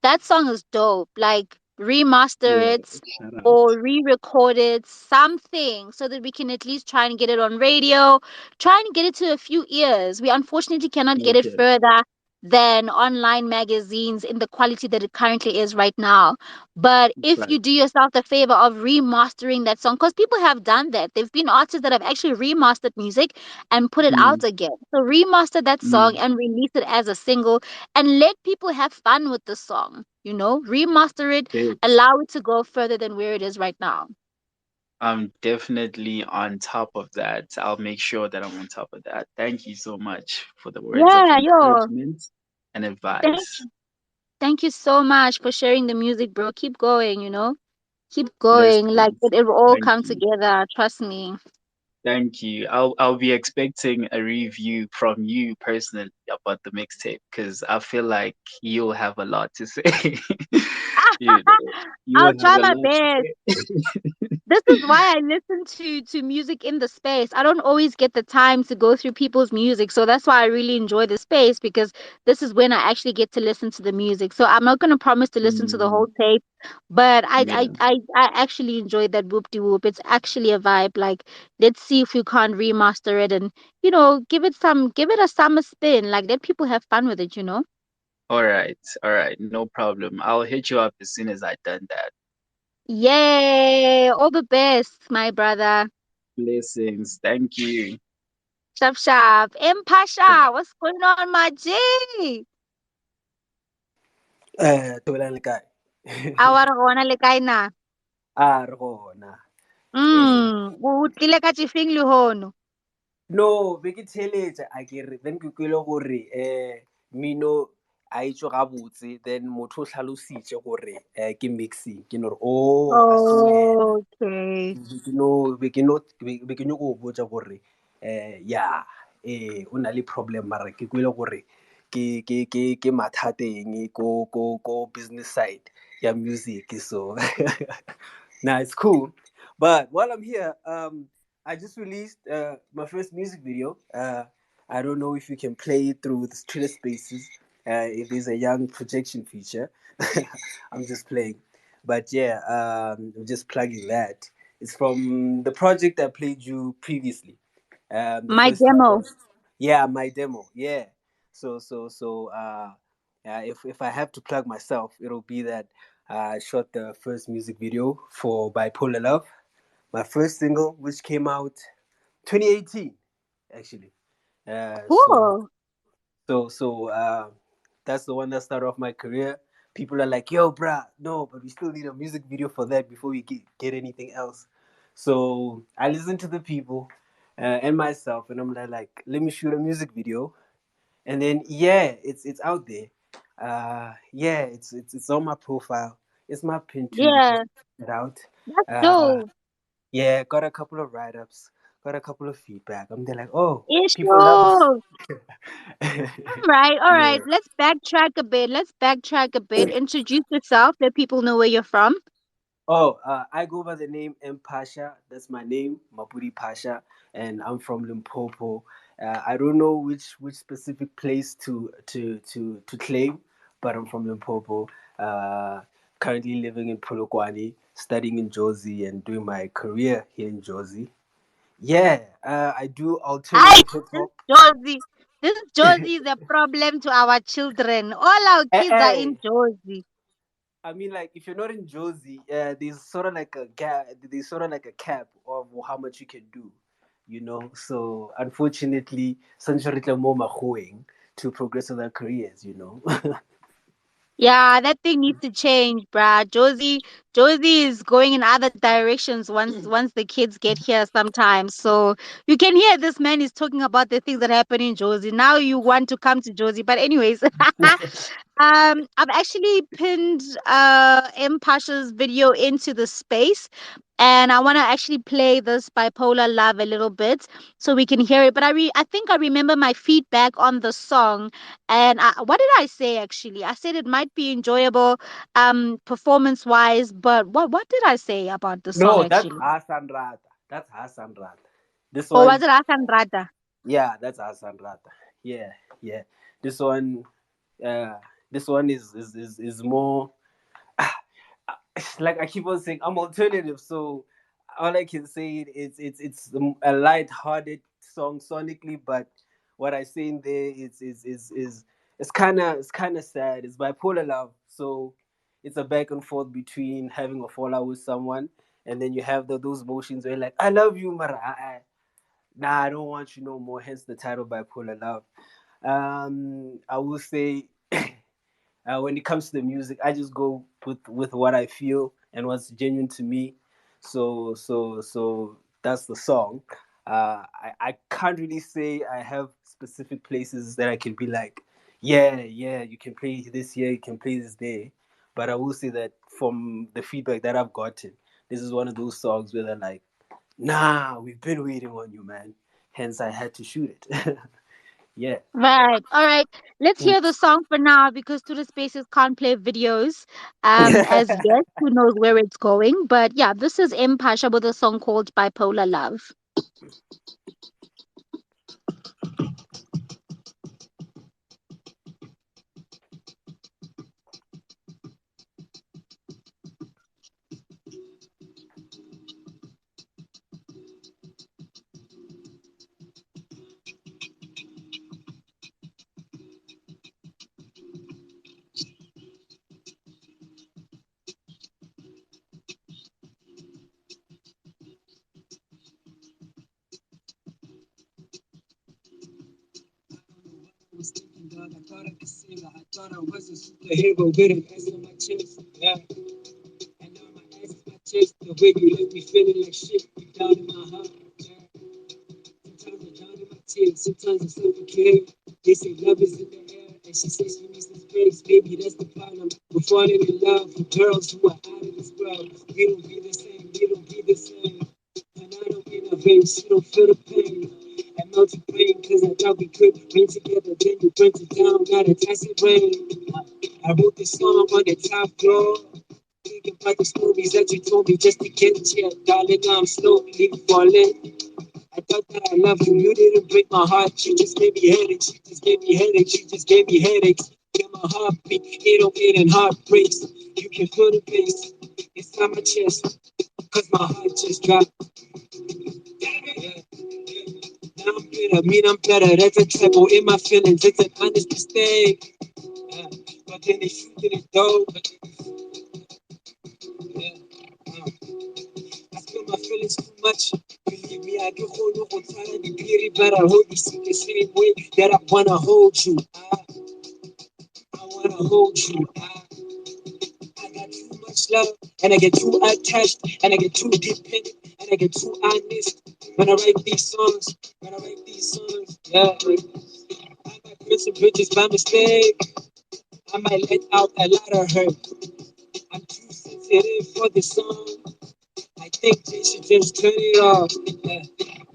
That song is dope. Like remaster yeah, it shout out. or re-record it, something, so that we can at least try and get it on radio, try and get it to a few ears. We unfortunately cannot get it Okay, further than online magazines in the quality that it currently is right now. But if you do facts. yourself the favor of remastering that song, because people have done that, there've been artists that have actually remastered music and put it Mm, out again. So remaster that song mm. and release it as a single and let people have fun with the song. You know, remaster it, Okay. allow it to go further than where it is right now. I'm definitely on top of that. I'll make sure that I'm on top of that. Thank you so much for the words of Yeah, yo, encouragement and thank advice. thank you so much for sharing the music, bro. Keep going, you know. Keep going. Like Blessings. it will all Thank come you. together. Trust me. Thank you. I'll be expecting a review from you personally about the mixtape because I feel like you'll have a lot to say. You know, I'll you'll have try a my lot to best. say. This is why I listen to music in the space. I don't always get the time to go through people's music, so that's why I really enjoy the space because this is when I actually get to listen to the music. So I'm not gonna promise to listen to the whole Mm, tape, but yeah. I actually enjoyed that Whoop De Whoop. It's actually a vibe. Like let's see if we can't remaster it and give it a summer spin. Like let people have fun with it. You know. All right, no problem. I'll hit you up as soon as I done that. Yay! All the best, my brother. Blessings. Thank you. Sharp sharp. M Pasha, what's going on, my G? Tholang le kae? A wa re gona le kae na? Re gona. O tlile ka tšefeng le hono. No, be ke theletša a ke re then ke kwele gore mmino a etswe gabotse then motho o tlhalositše gore ke mixing ke no re a se wena Okay. be ke nyako go botsa gore ya o na le problem mara ke kwele gore ke mathateng ko business side ya music so nah, it's cool. But while I'm here, I just released my first music video. I don't know if you can play it through the Twitter Spaces. If there's a young projection feature, I'm just playing. But yeah, I'm just plugging that. It's from the project I played you previously. The My first track demo. was yeah, my demo. Yeah. So if I have to plug myself, it'll be that I shot the first music video for Bipolar Love, my first single, which came out 2018, actually. Uh, so Cool. so that's the one that started off my career. People are like, "Yo, bruh, no, but we still need a music video for that before we get anything else." So I listened to the people and myself, and I'm like, "Let me shoot a music video." And then yeah, it's out there. Yeah, it's on my profile. It's my pin too. You can Yeah, check it out. that's Uh, dope. yeah, got a couple of write ups, got a couple of feedback. I'm there like, oh, people love Issue. it. All Yeah. right. Let's backtrack a bit. Introduce yourself. Let people know where you're from. Oh, I go by the name M Pasha. That's my name, Mapuri Pasha, and I'm from Limpopo. I don't know which specific place to claim, but I'm from Limpopo. Currently living in Polokwane, studying in Jozi, and doing my career here in Jozi. Yeah, I do Hi, alternative hip this hop. Josie. This Josie is a problem to our children. All our Hey, kids are in hey, Josie. I mean, like if you're not in Jozi, there's sort of like a gap. There's sort of like a cap of how much you can do, you know. So unfortunately, Sanchorita Moma going to progress in their careers, you know. Yeah, that thing needs to change, bruh. Josie is going in other directions once the kids get here sometimes. So you can hear this man is talking about the things that happen in Josie. Now you want to come to Josie. But anyways, I've actually pinned M Pasha's video into the space, and I want to actually play this bipolar love a little bit so we can hear it. But I think I remember my feedback on the song, and what did I say actually? I said it might be enjoyable, performance wise. But what did I say about the song No, that's actually? Hassan Rata. That's Hassan Rata. This Or was one, it Asan Rada? yeah, that's Hassan Rata. Yeah, yeah. This one, uh, this one is more. Like I keep on saying, I'm alternative, so all I can say it's a light-hearted song sonically, but what I say in there is it's kind of sad. It's bipolar love, so it's a back and forth between having a fallout with someone, and then you have those motions where you're like, I love you, but nah, I don't want you no more. Hence the title, bipolar love. I will say when it comes to the music, I just go with what I feel and what's genuine to me. So that's the song. I can't really say I have specific places that I can be like, yeah, you can play this here, you can play this there. But I will say that from the feedback that I've gotten, this is one of those songs where they're like, nah, we've been waiting on you, man. Hence, I had to shoot it. Yeah. Right. All right. Let's hear the song for now because To the Spaces can't play videos as yet. Who knows where it's going? But yeah, this is M Pasha with a song called Bipolar Love. Was thinking, dog, I thought I could sing. I thought I was a superhero with an S on my chest. Yeah. And now my ass is my chest. The way you left me feeling like shit. You down in my heart. Yeah. Sometimes I drown in my tears. Sometimes I suffocate. They say love is in the air. And she says she needs some space. Maybe that's the problem. We're falling in love with girls who are out of this world. We don't be the same. We don't be the same. And I don't mean a vein. She don't feel the pain. And melted brain, cause I thought we could rain together, then you burnt it down, now the acid rain. I wrote this song on the top floor, thinking about the stories that you told me just to get you, darling. Now I'm slowly falling. I thought that I loved you, you didn't break my heart, you just gave me headaches, you just gave me headaches, you just gave me headaches. Feel my heartbeat, 808 and heart breaks. You can feel the bass inside my chest, cause my heart just dropped. Yeah. Now I'm bitter, mean I'm better. That's a typo in my feelings. It's an honest mistake. Yeah. But then they shooting it though. Yeah. I feel my feelings too much. Believe me, I can hold no time to be but I hope you see the same way that I wanna hold you. I wanna hold you. I got too much love, and I get too attached, and I get too dependent, and I get too honest. When I write these songs, yeah. I might burn some bridges by mistake. I might let out a lot of hurt. I'm too sensitive for this song. I think they should just turn it off. Yeah.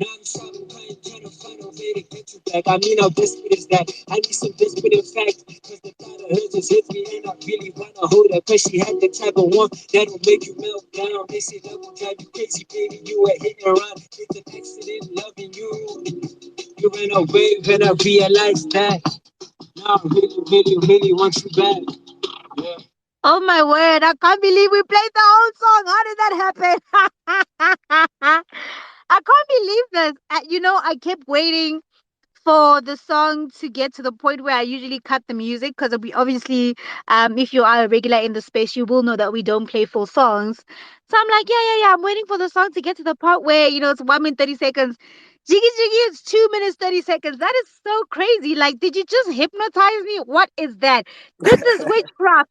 Non-stop playing, trying to find a way to get you back. I mean, how desperate is that? I need some desperate effect. Cause the thought of her just hits me, and I really wanna hold her. Cause she had the type of one that'll make you melt down. They say that will drive you crazy, baby. You were hitting around. It's an accident loving you. You ran away when I realized that. Now I really, really, really want you back. Yeah. Oh my word, I can't believe we played the whole song. How did that happen? I can't believe this. I kept waiting for the song to get to the point where I usually cut the music because we obviously, if you are a regular in the space, you will know that we don't play full songs. So I'm like, yeah. I'm waiting for the song to get to the part where it's 1 minute 30 seconds. Jiggy Jiggy, it's 2 minutes 30 seconds. That is so crazy. Like, did you just hypnotize me? What is that? This is witchcraft.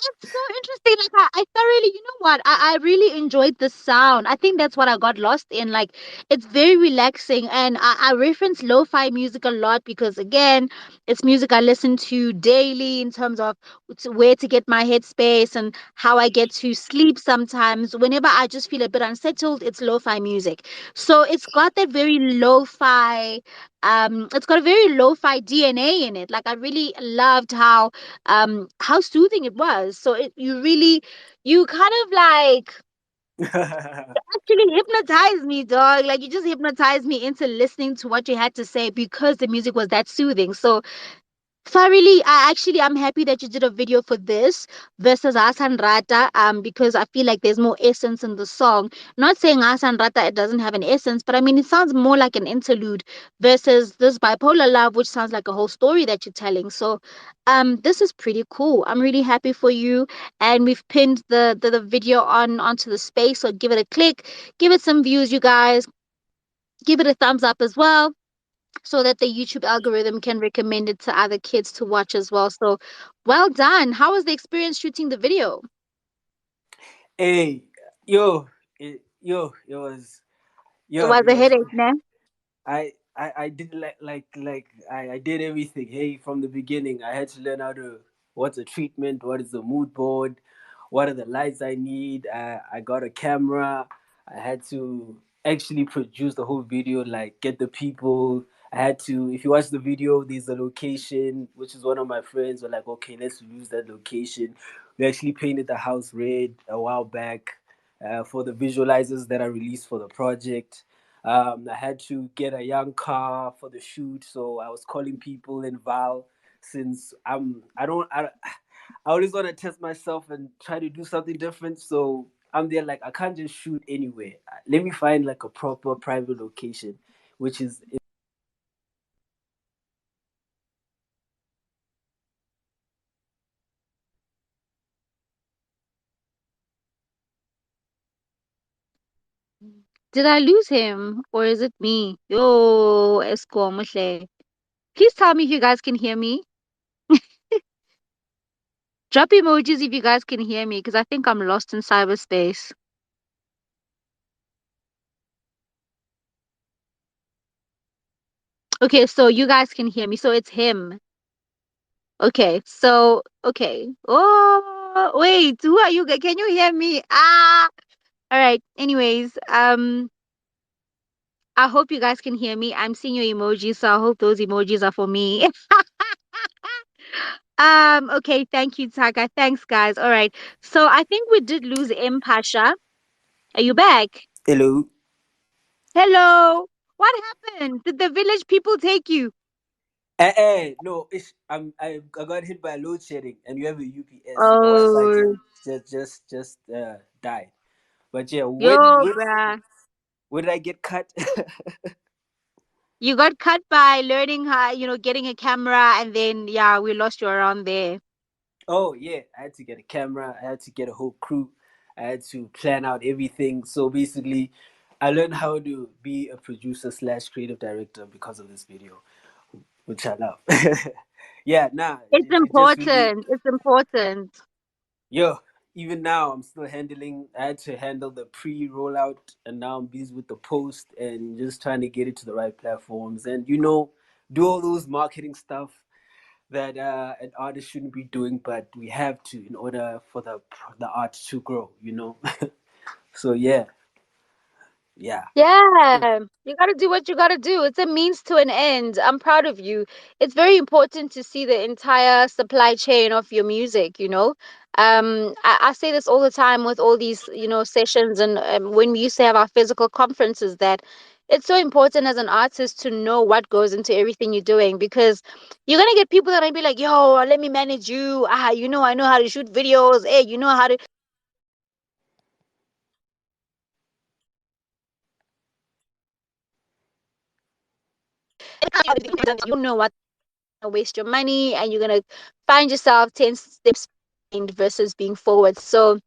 It's so interesting. Like I thoroughly, you know what? I really enjoyed the sound. I think that's what I got lost in. Like it's very relaxing, and I reference lo-fi music a lot because again, it's music I listen to daily in terms of where to get my headspace and how I get to sleep. Sometimes, whenever I just feel a bit unsettled, it's lo-fi music. So it's got that very lo-fi. It's got a very lo-fi DNA in it. Like I really loved how soothing it was. So you kind of like actually hypnotized me, dog. Like you just hypnotized me into listening to what you had to say because the music was that soothing. So thoroughly, I'm happy that you did a video for this versus Asan Rata, because I feel like there's more essence in the song. Not saying Asan Rata it doesn't have an essence, but I mean it sounds more like an interlude versus this bipolar love, which sounds like a whole story that you're telling. So, this is pretty cool. I'm really happy for you, and we've pinned the video onto the space. So give it a click, give it some views, you guys. Give it a thumbs up as well so that the YouTube algorithm can recommend it to other kids to watch as well. So, well done. How was the experience shooting the video? Hey, it was It yo, was it a was headache, man. I did I did everything. Hey, from the beginning, I had to learn how to what's a treatment, what is the mood board, what are the lights I need. I got a camera. I had to actually produce the whole video, like get the people. I had to. If you watch the video, there's a location, which is one of my friends. Were like, okay, let's use that location. We actually painted the house red a while back for the visualizers that I released for the project. I had to get a young car for the shoot, so I was calling people in Val since I always want to test myself and try to do something different. So I'm there like I can't just shoot anywhere. Let me find like a proper private location, which is Did I lose him or is it me? Yo, Eskom, please tell me if you guys can hear me. Drop emojis if you guys can hear me because I think I'm lost in cyberspace. Okay, so you guys can hear me. So it's him. Okay, so okay. Oh, wait, who are you? Can you hear me? Ah, all right. Anyways, I hope you guys can hear me. I'm seeing your emojis, so I hope those emojis are for me. Okay, thank you, Taka. Thanks, guys. All right. So I think we did lose M Pasha. Are you back? hello. Hello. What happened? Did the village people take you? No, I got hit by load shedding, and you have a UPS, so the Wi-Fi Oh, just died. But yeah, yo, bruh. where did I get cut? You got cut by learning how, getting a camera, and then yeah, we lost you around there. Oh yeah, I had to get a camera. I had to get a whole crew. I had to plan out everything. So basically, I learned how to be a producer slash creative director because of this video, which I love. Yeah, nah, It's it just really important. It's important. yo. Even now, I'm still handling. I had to handle the pre-rollout, and now I'm busy with the post and just trying to get it to the right platforms, and do all those marketing stuff that an artist shouldn't be doing, but we have to in order for the art to grow. So yeah. Yeah, you got to do what you got to do. It's a means to an end. I'm proud of you. It's very important to see the entire supply chain of your music, you know. I say this all the time with all these, sessions and when we used to have our physical conferences, that it's so important as an artist to know what goes into everything you're doing, because you're gonna get people that are gonna be like, yo, let me manage you. I know how to shoot videos. Hey, you know how to you know what waste your money, and you're gonna find yourself 10 steps behind versus being forward. So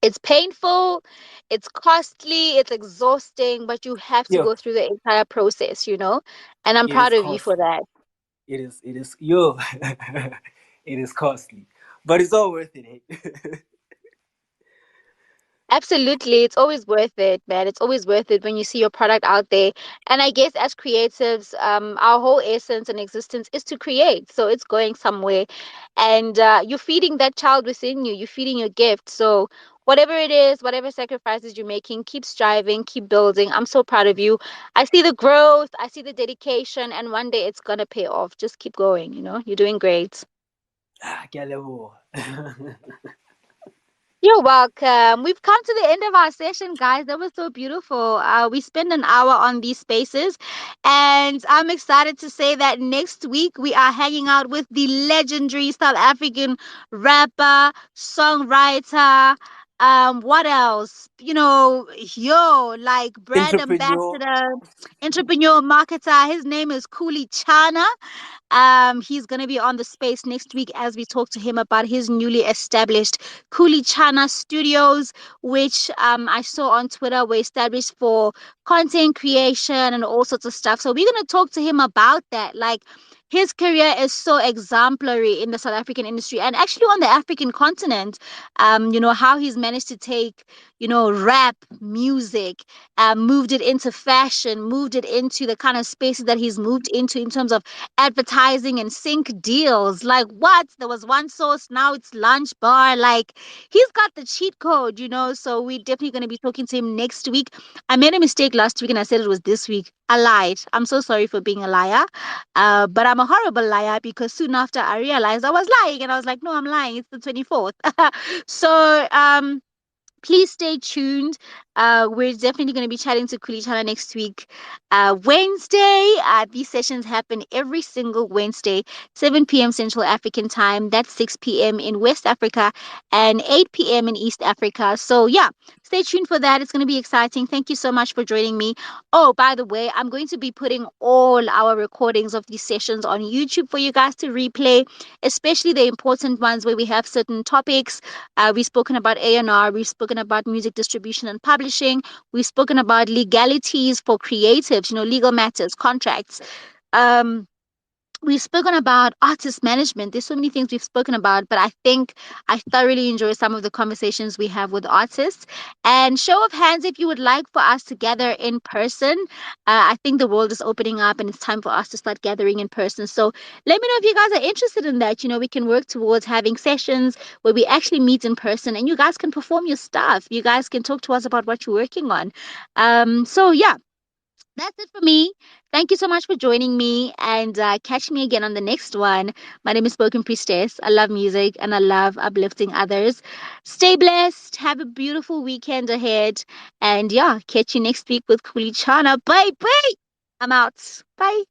it's painful, it's costly, it's exhausting, but you have to Yo, go through the entire process. And I'm it is proud of you for costly. that. It is yo. It is costly, but it's all worth it. Eh? Absolutely. It's always worth it, man. It's always worth it when you see your product out there. And I guess as creatives, our whole essence and existence is to create. So it's going somewhere. And you're feeding that child within you. You're feeding your gift. So whatever it is, whatever sacrifices you're making, keep striving, keep building. I'm so proud of you. I see the growth, I see the dedication, and one day it's gonna pay off. Just keep going, You're doing great. Ke a leboha. You're welcome. We've come to the end of our session, guys. That was so beautiful. We spent an hour on these spaces, and I'm excited to say that next week we are hanging out with the legendary South African rapper, songwriter. What else? Like brand Entrepreneur. ambassador, entrepreneur, marketer. His name is Kuli Chana. He's going to be on the space next week as we talk to him about his newly established Kulichana Studios, which I saw on Twitter were established for content creation and all sorts of stuff. So we're going to talk to him about that. Like, his career is so exemplary in the South African industry and actually on the African continent. How he's managed to take, rap music, moved it into fashion, moved it into the kind of spaces that he's moved into in terms of advertising and sync deals. Like, what? There was one source, now it's lunch bar. Like, he's got the cheat code. So we're definitely going to be talking to him next week. I made a mistake last week and I said it was this week. I lied. I'm so sorry for being a liar. But I'm a horrible liar, because soon after I realized I was lying, and I was like, no, I'm lying. It's the 24th. So, please stay tuned. We're definitely going to be chatting to Kulichana next week, Wednesday. These sessions happen every single Wednesday, 7 p.m. Central African time. That's 6 p.m. in West Africa and 8 p.m. in East Africa. So, yeah, stay tuned for that. It's going to be exciting. Thank you so much for joining me. Oh, by the way, I'm going to be putting all our recordings of these sessions on YouTube for you guys to replay, especially the important ones where we have certain topics. We've spoken about A&R, we've spoken about music distribution and publishing, we've spoken about legalities for creatives, legal matters, contracts. Um, we've spoken about artist management. There's so many things we've spoken about, but I think I thoroughly enjoy some of the conversations we have with artists. And show of hands, if you would like for us to gather in person. I think the world is opening up and it's time for us to start gathering in person. So let me know if you guys are interested in that. We can work towards having sessions where we actually meet in person and you guys can perform your stuff. You guys can talk to us about what you're working on. So yeah, that's it for me. Thank you so much for joining me, and catch me again on the next one. My name is Spoken Priestess. I love music and I love uplifting others. Stay blessed. Have a beautiful weekend ahead. And yeah, catch you next week with Kuli Chana. Bye bye. I'm out. Bye.